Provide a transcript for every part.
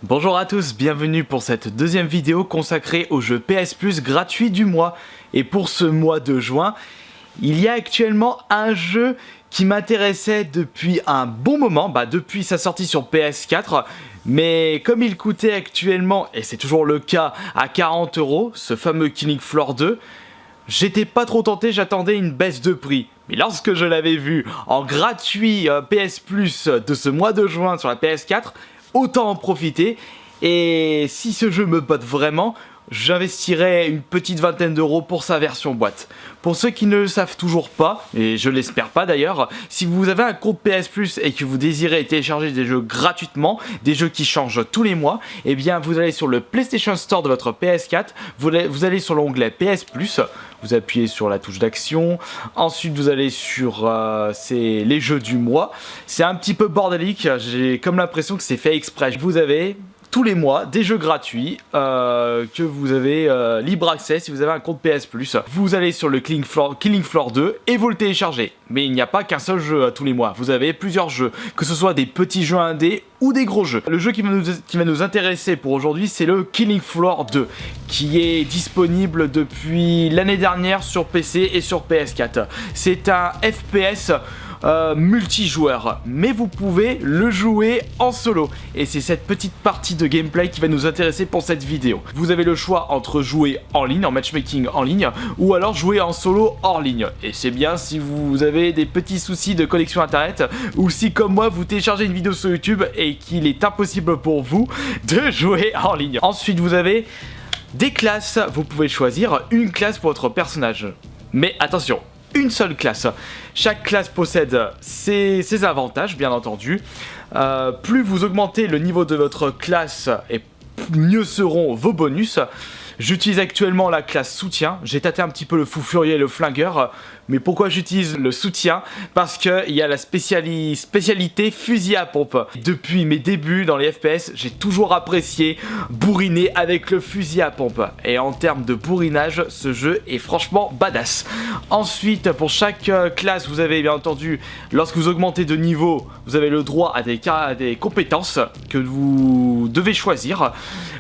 Bonjour à tous, bienvenue pour cette deuxième vidéo consacrée au jeu PS Plus gratuit du mois. Et pour ce mois de juin, il y a actuellement un jeu qui m'intéressait depuis un bon moment, depuis sa sortie sur PS4, mais comme il coûtait actuellement, et c'est toujours le cas, à 40 €, ce fameux Killing Floor 2, j'étais pas trop tenté, j'attendais une baisse de prix. Mais lorsque je l'avais vu en gratuit PS Plus de ce mois de juin sur la PS4, autant en profiter. Et si ce jeu me botte vraiment, j'investirais une petite vingtaine d'euros pour sa version boîte. Pour ceux qui ne le savent toujours pas, et je l'espère pas d'ailleurs, si vous avez un compte PS Plus et que vous désirez télécharger des jeux gratuitement, des jeux qui changent tous les mois, eh bien vous allez sur le PlayStation Store de votre PS4, vous allez sur l'onglet PS Plus, vous appuyez sur la touche d'action, ensuite vous allez sur les jeux du mois. C'est un petit peu bordélique, j'ai comme l'impression que c'est fait exprès. Vous avez tous les mois des jeux gratuits que vous avez libre accès si vous avez un compte PS Plus. Vous allez sur le Killing Floor 2 et vous le téléchargez. Mais il n'y a pas qu'un seul jeu tous les mois, vous avez plusieurs jeux, que ce soit des petits jeux indés ou des gros jeux. Le jeu qui va nous intéresser pour aujourd'hui, c'est le Killing Floor 2, qui est disponible depuis l'année dernière sur PC et sur PS4. C'est un FPS multijoueur, mais vous pouvez le jouer en solo, et c'est cette petite partie de gameplay qui va nous intéresser pour cette vidéo. Vous avez le choix entre jouer en ligne, en matchmaking en ligne, ou alors jouer en solo hors ligne, et c'est bien si vous avez des petits soucis de connexion internet, ou si comme moi vous téléchargez une vidéo sur YouTube et qu'il est impossible pour vous de jouer en ligne. Ensuite vous avez des classes, vous pouvez choisir une classe pour votre personnage, mais attention, une seule classe. Chaque classe possède ses avantages, bien entendu. Plus vous augmentez le niveau de votre classe, et mieux seront vos bonus. J'utilise actuellement la classe soutien. J'ai tâté un petit peu le fou furieux et le flingueur. Mais pourquoi j'utilise le soutien? Parce qu'il y a la spécialité fusil à pompe. Depuis mes débuts dans les FPS, j'ai toujours apprécié bourriner avec le fusil à pompe. Et en termes de bourrinage, ce jeu est franchement badass. Ensuite, pour chaque classe, vous avez bien entendu, lorsque vous augmentez de niveau, vous avez le droit à des compétences que vous devez choisir.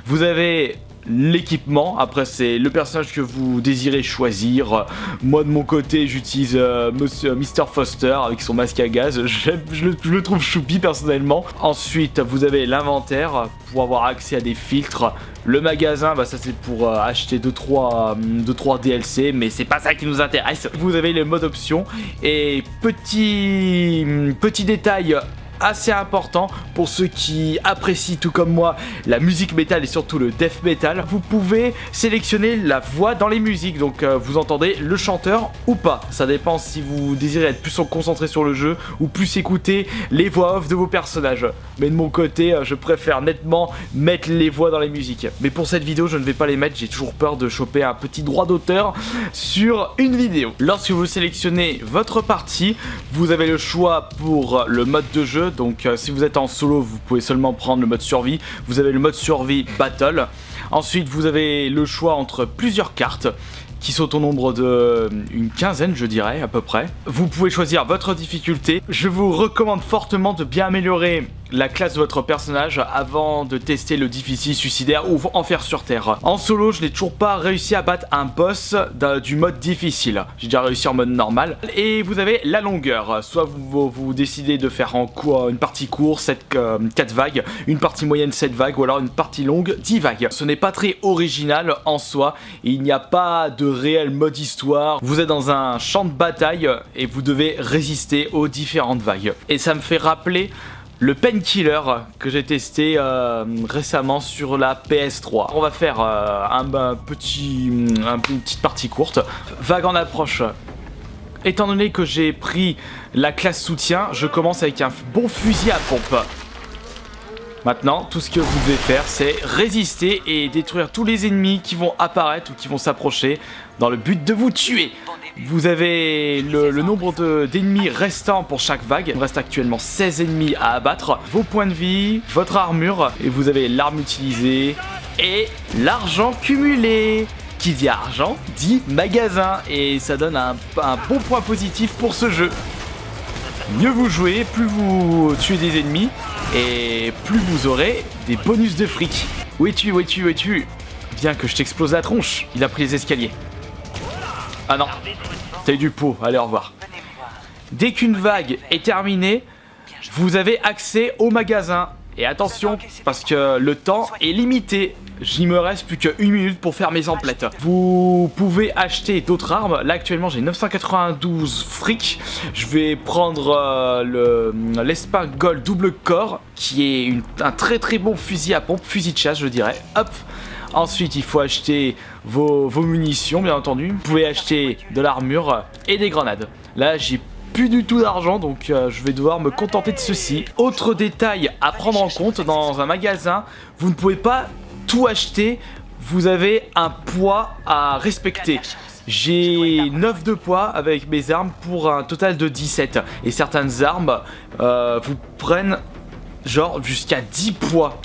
Vous avez l'équipement, après c'est le personnage que vous désirez choisir. Moi de mon côté j'utilise Mr Foster avec son masque à gaz, je le trouve choupi personnellement. Ensuite vous avez l'inventaire pour avoir accès à des filtres. Le magasin, ça c'est pour acheter 2-3 DLC, mais c'est pas ça qui nous intéresse. Vous avez le mode option, et petit détail assez important pour ceux qui apprécient tout comme moi la musique métal et surtout le death metal, vous pouvez sélectionner la voix dans les musiques, donc vous entendez le chanteur ou pas, ça dépend si vous désirez être plus concentré sur le jeu ou plus écouter les voix off de vos personnages. Mais de mon côté je préfère nettement mettre les voix dans les musiques, mais pour cette vidéo je ne vais pas les mettre, j'ai toujours peur de choper un petit droit d'auteur sur une vidéo. Lorsque vous sélectionnez votre partie, vous avez le choix pour le mode de jeu. Donc si vous êtes en solo, vous pouvez seulement prendre le mode survie. Vous avez le mode survie battle. Ensuite vous avez le choix entre plusieurs cartes qui sont au nombre d'une quinzaine, je dirais à peu près. Vous pouvez choisir votre difficulté. Je vous recommande fortement de bien améliorer la classe de votre personnage avant de tester le difficile, suicidaire ou enfer sur terre. En solo, je n'ai toujours pas réussi à battre un boss du mode difficile. J'ai déjà réussi en mode normal. Et vous avez la longueur. Soit vous décidez de faire une partie courte, 4 vagues, une partie moyenne 7 vagues, ou alors une partie longue 10 vagues. Ce n'est pas très original en soi. Il n'y a pas de réel mode histoire. Vous êtes dans un champ de bataille et vous devez résister aux différentes vagues. Et ça me fait rappeler le Painkiller que j'ai testé récemment sur la PS3. On va faire une petite partie courte. Vague en approche. Étant donné que j'ai pris la classe soutien, je commence avec un bon fusil à pompe. Maintenant, tout ce que vous devez faire, c'est résister et détruire tous les ennemis qui vont apparaître ou qui vont s'approcher dans le but de vous tuer. Vous avez le nombre d'ennemis restants pour chaque vague. Il me reste actuellement 16 ennemis à abattre. Vos points de vie, votre armure, et vous avez l'arme utilisée et l'argent cumulé. Qui dit argent, dit magasin, et ça donne un bon point positif pour ce jeu. Mieux vous jouez, plus vous tuez des ennemis, Et plus vous aurez des bonus de fric. Où es-tu, où es-tu, où es-tu? Bien que je t'explose la tronche. Il a pris les escaliers. Ah non, t'as eu du pot, allez au revoir. Dès qu'une vague est terminée, vous avez accès au magasin. Et attention, parce que le temps est limité. Il me reste plus qu'une minute pour faire mes emplettes. Vous pouvez acheter d'autres armes. Là actuellement j'ai 992 fric. Je vais prendre l'Espin Gold double corps, qui est un très très bon fusil à pompe, fusil de chasse je dirais. Hop. Ensuite il faut acheter vos munitions bien entendu. Vous pouvez acheter de l'armure et des grenades. Là j'ai plus du tout d'argent, donc je vais devoir me contenter de ceci. Autre détail à prendre en compte, dans un magasin, vous ne pouvez pas tout acheter, vous avez un poids à respecter. J'ai 9 de poids avec mes armes pour un total de 17. Et certaines armes vous prennent genre jusqu'à 10 poids.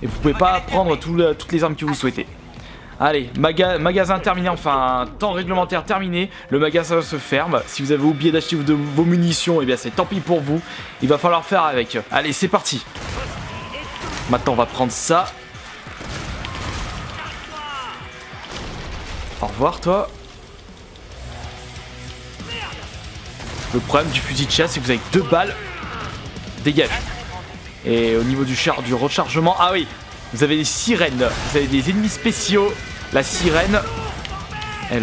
Et vous pouvez pas prendre toutes les armes que vous souhaitez. Allez, magasin terminé, enfin temps réglementaire terminé, le magasin se ferme. Si vous avez oublié d'acheter vos munitions, et bien c'est tant pis pour vous, il va falloir faire avec. Allez, c'est parti. Maintenant on va prendre ça. Au revoir toi. Le problème du fusil de chasse c'est que vous avez 2 balles. Dégage. Et au niveau du rechargement, ah oui, vous avez des sirènes, vous avez des ennemis spéciaux. La sirène, elle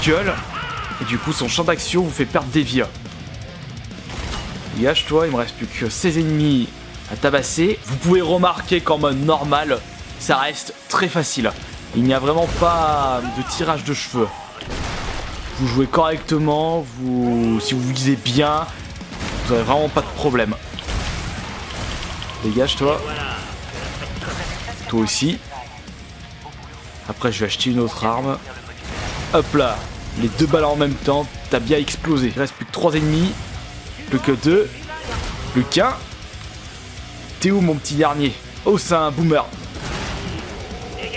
gueule. Et du coup son champ d'action vous fait perdre des vies. Dégage-toi, il me reste plus que 16 ennemis à tabasser. Vous pouvez remarquer qu'en mode normal, ça reste très facile. Il n'y a vraiment pas de tirage de cheveux. Vous jouez correctement, si vous visez bien, vous n'avez vraiment pas de problème. Dégage-toi. Toi aussi. Après je vais acheter une autre arme. Hop là, les 2 balles en même temps, t'as bien explosé. Il reste plus que 3 ennemis. Plus que 2. Plus qu'un. T'es où mon petit dernier? Oh c'est un boomer.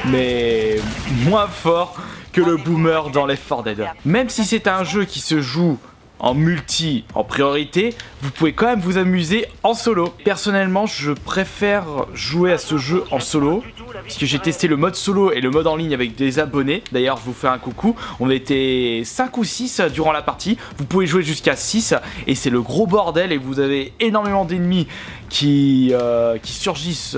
Mais moins fort que le boomer dans Left 4 Dead. Même si c'est un jeu qui se joue en multi en priorité, vous pouvez quand même vous amuser en solo. Personnellement, je préfère jouer à ce jeu en solo, puisque j'ai testé le mode solo et le mode en ligne avec des abonnés. D'ailleurs, je vous fais un coucou. On était 5 ou 6 durant la partie. Vous pouvez jouer jusqu'à 6 et c'est le gros bordel et vous avez énormément d'ennemis qui surgissent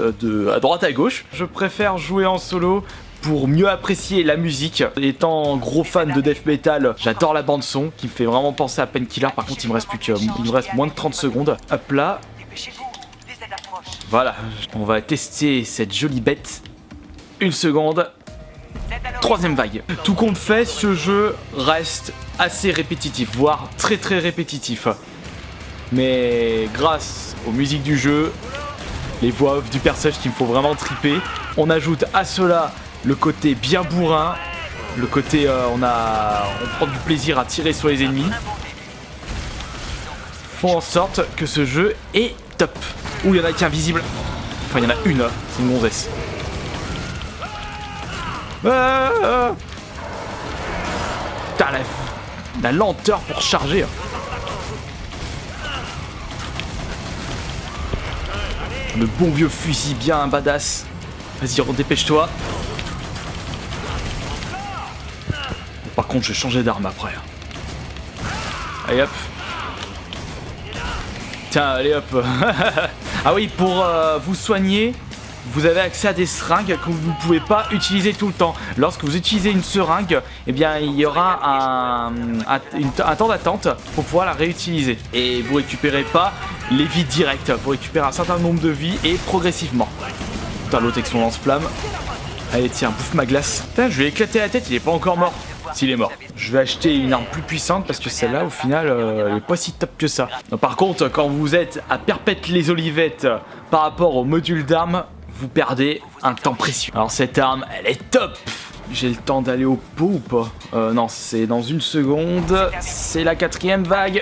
à droite à gauche. Je préfère jouer en solo pour mieux apprécier la musique. Étant gros fan de death metal, j'adore la bande son qui me fait vraiment penser à Painkiller. Par contre il me reste moins de 30 secondes. Hop là. Voilà, on va tester cette jolie bête. Une seconde. 3ème vague. Tout compte fait, ce jeu reste assez répétitif, voire très très répétitif. Mais grâce aux musiques du jeu, les voix off du personnage qui me font vraiment triper, on ajoute à cela le côté bien bourrin, le côté on prend du plaisir à tirer sur les ennemis, font en sorte que ce jeu est top. Ouh, il y en a qui est invisible. Enfin, il y en a une, c'est une gonzesse. Putain, la lenteur pour charger. Le bon vieux fusil bien badass. Vas-y, redépêche-toi. Par contre, je vais changer d'arme après. Allez hop. Tiens, allez hop. Ah oui, pour vous soigner, vous avez accès à des seringues que vous ne pouvez pas utiliser tout le temps. Lorsque vous utilisez une seringue, eh bien, il y aura un temps d'attente pour pouvoir la réutiliser. Et vous récupérez pas les vies directes. Vous récupérez un certain nombre de vies et progressivement. Putain, l'autre avec son lance-flamme. Allez, tiens, bouffe ma glace. Putain, je lui ai éclaté la tête, il est pas encore mort. S'il est mort. Je vais acheter une arme plus puissante parce que celle-là, au final, elle est pas si top que ça. Donc, par contre, quand vous êtes à Perpète les Olivettes par rapport au module d'armes, vous perdez un temps précieux. Alors cette arme, elle est top. J'ai le temps d'aller au pot ou pas? Non, c'est dans une seconde. C'est la 4ème vague.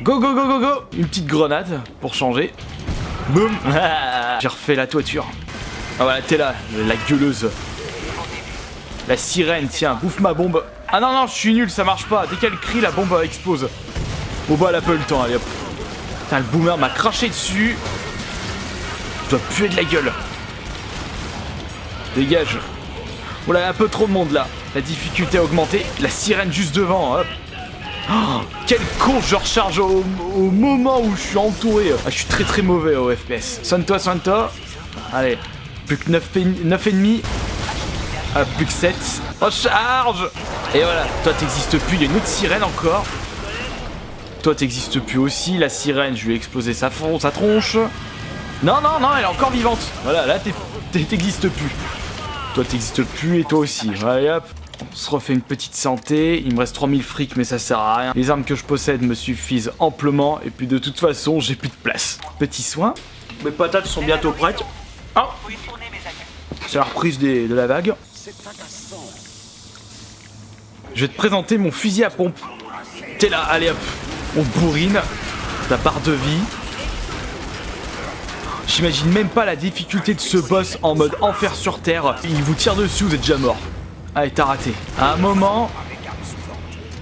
Go, go, go, go, go. Une petite grenade pour changer. Boum. J'ai refait la toiture. Ah voilà, t'es là, la gueuleuse. La sirène, tiens, bouffe ma bombe. Ah non, non, je suis nul, ça marche pas. Dès qu'elle crie, la bombe explose. Bon bah, elle a pas eu le temps, allez hop. Putain, le boomer m'a craché dessus. Je dois puer de la gueule. Dégage. Oh là, un peu trop de monde là. La difficulté a augmenté. La sirène juste devant. Hop. Oh, quel con, je recharge au moment où je suis entouré. Ah, je suis très mauvais au FPS. Soigne-toi. Allez. Plus que 9 ennemis. Ah, plus que 7. Oh, charge. Et voilà. Toi, t'existes plus. Il y a une autre sirène encore. Toi, t'existes plus aussi. La sirène, je lui ai explosé sa tronche. Non, elle est encore vivante. Voilà, là, t'existes plus. Toi, t'existes plus et toi aussi. Allez, hop. On se refait une petite santé. Il me reste 3000 fric, mais ça sert à rien. Les armes que je possède me suffisent amplement. Et puis, de toute façon, j'ai plus de place. Petit soin. Mes patates sont bientôt prêtes. Oh, c'est la reprise de la vague. Je vais te présenter mon fusil à pompe. T'es là, allez hop. On bourrine. Ta barre de vie. J'imagine même pas la difficulté de ce boss en mode enfer sur terre. Il vous tire dessus, vous êtes déjà mort. Allez, t'as raté. À un moment,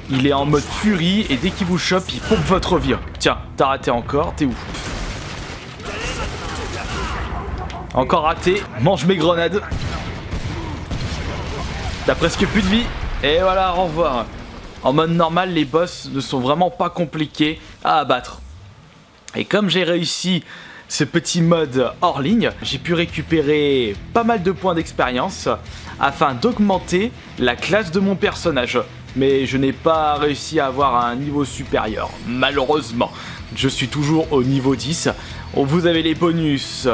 il est en mode furie et dès qu'il vous chope, il pompe votre vie. Tiens, t'as raté encore, t'es où? Encore raté, mange mes grenades. T'as presque plus de vie. Et voilà, au revoir. En mode normal, les boss ne sont vraiment pas compliqués à abattre. Et comme j'ai réussi ce petit mode hors ligne, j'ai pu récupérer pas mal de points d'expérience afin d'augmenter la classe de mon personnage. Mais je n'ai pas réussi à avoir un niveau supérieur, malheureusement. Je suis toujours au niveau 10. Vous avez les bonus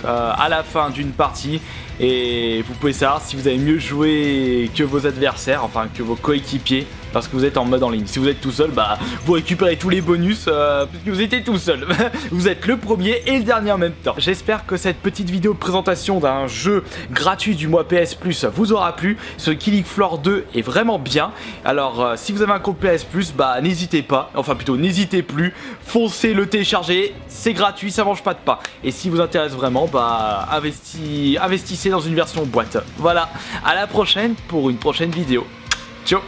à la fin d'une partie et vous pouvez savoir si vous avez mieux joué que vos adversaires, enfin que vos coéquipiers, parce que vous êtes en mode en ligne. Si vous êtes tout seul, bah vous récupérez tous les bonus parce que vous étiez tout seul. Vous êtes le premier et le dernier en même temps. J'espère que cette petite vidéo de présentation d'un jeu gratuit du mois PS Plus vous aura plu. Ce Killing Floor 2 est vraiment bien. Alors si vous avez un compte PS Plus, bah n'hésitez pas, enfin plutôt n'hésitez plus, foncez le télécharger, c'est gratuit, ça mange pas de pain. Et si vous intéresse vraiment, bah investissez dans une version boîte. Voilà, à la prochaine pour une prochaine vidéo. Ciao.